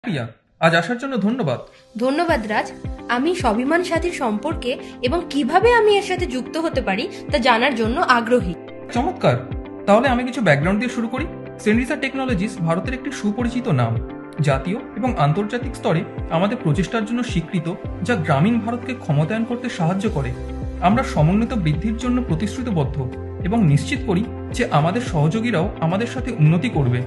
প্রিয়া, আজ আসার জন্য ধন্যবাদ। ধন্যবাদ রাজ। আমি স্বাভিমান সাথীর সম্পর্কে এবং কিভাবে আমি এর সাথে যুক্ত হতে পারি তা জানার জন্য আগ্রহী। চমৎকার, তাহলে আমি কিছু ব্যাকগ্রাউন্ড দিয়ে শুরু করি। সেনরিসা টেকনোলজিস ভারতের একটি সুপরিচিত নাম। জাতীয় এবং আন্তর্জাতিক স্তরে আমাদের প্রচেষ্টার জন্য স্বীকৃত, যা গ্রামীণ ভারতকে ক্ষমতায়ন করতে সাহায্য করে। আমরা সমন্বিত বৃদ্ধির জন্য প্রতিশ্রুতিবদ্ধ এবং নিশ্চিত করি যে আমাদের সহযোগীরাও আমাদের সাথে উন্নতি করবে।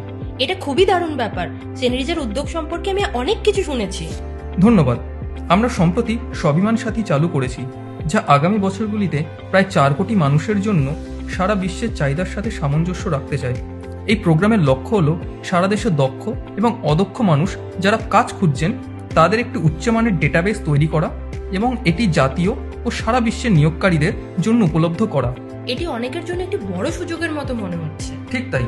এটা খুবই দারুণ ব্যাপার। সেনরিজার উদ্যোগ সম্পর্কে আমি অনেক কিছু শুনেছি। ধন্যবাদ। আমরা সম্প্রতি স্বাভিমান সাথী চালু করেছি, যা আগামী বছরগুলিতে প্রায় 4 কোটি মানুষের জন্য সারা বিশ্বের চাহিদার সাথে সামঞ্জস্য রাখতে চায়। এই প্রোগ্রামের লক্ষ্য হল সারা দেশে দক্ষ এবং অদক্ষ মানুষ যারা কাজ খুঁজছেন তাদের একটি উচ্চমানের ডেটাবেস তৈরি করা এবং এটি জাতীয় ও সারা বিশ্বের নিয়োগকারীদের জন্য উপলব্ধ করা। এটি অনেকের জন্য একটি বড় সুযোগের মতো মনে হচ্ছে। ঠিক তাই।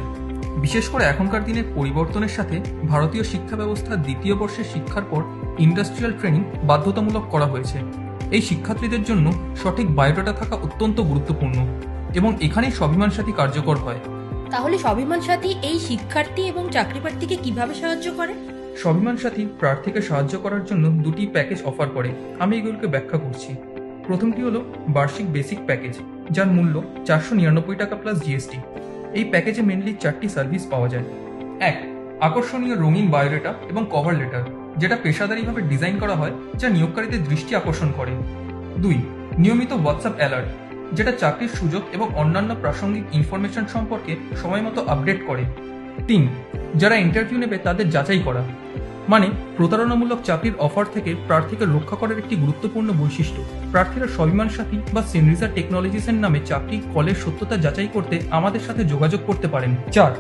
বিশেষ করে এখনকার দিনের পরিবর্তনের সাথে ভারতীয় শিক্ষা ব্যবস্থার দ্বিতীয় বর্ষের শিক্ষার পর ইন্ডাস্ট্রিয়াল ট্রেনিং বাধ্যতামূলক করা হয়েছে। এই শিক্ষার্থীদের জন্য সঠিক বায়োডাটা থাকা অত্যন্ত গুরুত্বপূর্ণ এবং এখানেই স্বাভিমান সাথী কার্যকর হয়। তাহলে স্বাভিমান সাথী এই শিক্ষার্থী এবং চাকরি প্রার্থীকে কিভাবে সাহায্য করে? স্বাভিমান সাথী প্রার্থীকে সাহায্য করার জন্য 2টি প্যাকেজ অফার করে। আমি এগুলোকে ব্যাখ্যা করছি। প্রথমটি হলো বার্ষিক বেসিক প্যাকেজ, যার মূল্য 499 টাকা প্লাস জিএসটি। এই প্যাকেজে মেনলি 4টি সার্ভিস পাওয়া যায়। 1. আকর্ষণীয় রঙিন বায়োডাটা এবং কভার লেটার, যেটা পেশাদারিভাবে ডিজাইন করা হয়, যা নিয়োগকারীদের দৃষ্টি আকর্ষণ করে। 2. নিয়মিত হোয়াটসঅ্যাপ অ্যালার্ট, যেটা চাকরির সুযোগ এবং অন্যান্য প্রাসঙ্গিক ইনফরমেশন সম্পর্কে সময়মতো আপডেট করে। 3. যারা ইন্টারভিউ নেবে তাদের যাচাই করা, মানে প্রতারণামূলক চাকরির অফার থেকে প্রার্থীকে রক্ষা করার একটি গুরুত্বপূর্ণ বৈশিষ্ট্য। প্রার্থীরা স্বাভিমান সাথী বা সেনরিসা টেকনোলজিসের নামে চাকরি কলের সত্যতা যাচাই করতে আমাদের সাথে যোগাযোগ করতে পারেন। 4.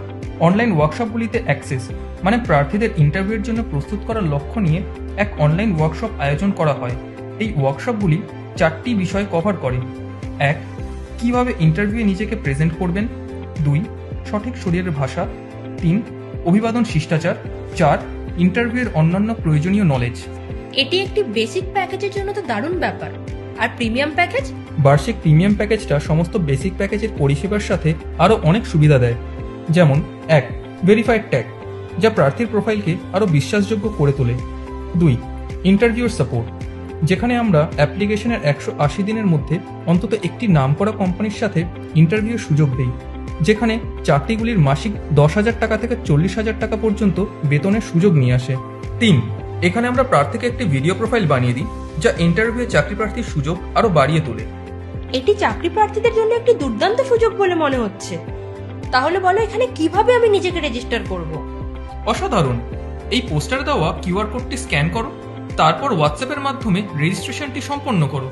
অনলাইন ওয়ার্কশপগুলিতে অ্যাক্সেস, মানে প্রার্থীদের ইন্টারভিউয়ের জন্য প্রস্তুত করার লক্ষ্য নিয়ে এক অনলাইন ওয়ার্কশপ আয়োজন করা হয়। এই ওয়ার্কশপগুলি 4টি বিষয় কভার করে। 1. কিভাবে ইন্টারভিউয়ে নিজেকে প্রেজেন্ট করবেন। 2. সঠিক শরীরের ভাষা। 3. অভিবাদন শিষ্টাচার। 4. ইন্টারভিউয়ের অন্যান্য প্রয়োজনীয় নলেজ। এটি একটি বেসিক প্যাকেজের জন্য তো দারুণ ব্যাপার। আর প্রিমিয়াম প্যাকেজ? বার্ষিক প্রিমিয়াম প্যাকেজটা সমস্ত বেসিক প্যাকেজের পরিষেবার সাথে আরও অনেক সুবিধা দেয়। যেমন 1. ভেরিফাইড ট্যাগ, যা প্রার্থীর প্রোফাইলকে আরও বিশ্বাসযোগ্য করে তোলে। 2. ইন্টারভিউর সাপোর্ট, যেখানে আমরা অ্যাপ্লিকেশনের 180 দিনের মধ্যে অন্তত একটি নামকরা কোম্পানির সাথে ইন্টারভিউর সুযোগ দেই, যেখানে চাকরিগুলির মাসিক 10,000 টাকা থেকে 40,000 টাকা পর্যন্ত বেতনের সুযোগ নিয়ে আসে। 3. এখানে আমরা প্রার্থীকে একটি ভিডিও প্রোফাইল বানিয়ে দিই, যা ইন্টারভিউয়ে চাকরি প্রার্থীর সুযোগ আরও বাড়িয়ে তোলে। এটি চাকরি প্রার্থীদের জন্য একটি দুর্দান্ত সুযোগ বলে মনে হচ্ছে। তাহলে বলো, এখানে কিভাবে আমি নিজেকে রেজিস্টার করব? অসাধারণ। এই পোস্টারে দেওয়া কিউআর কোডটি স্ক্যান করো, তারপর হোয়াটসঅ্যাপের মাধ্যমে রেজিস্ট্রেশনটি সম্পন্ন করো।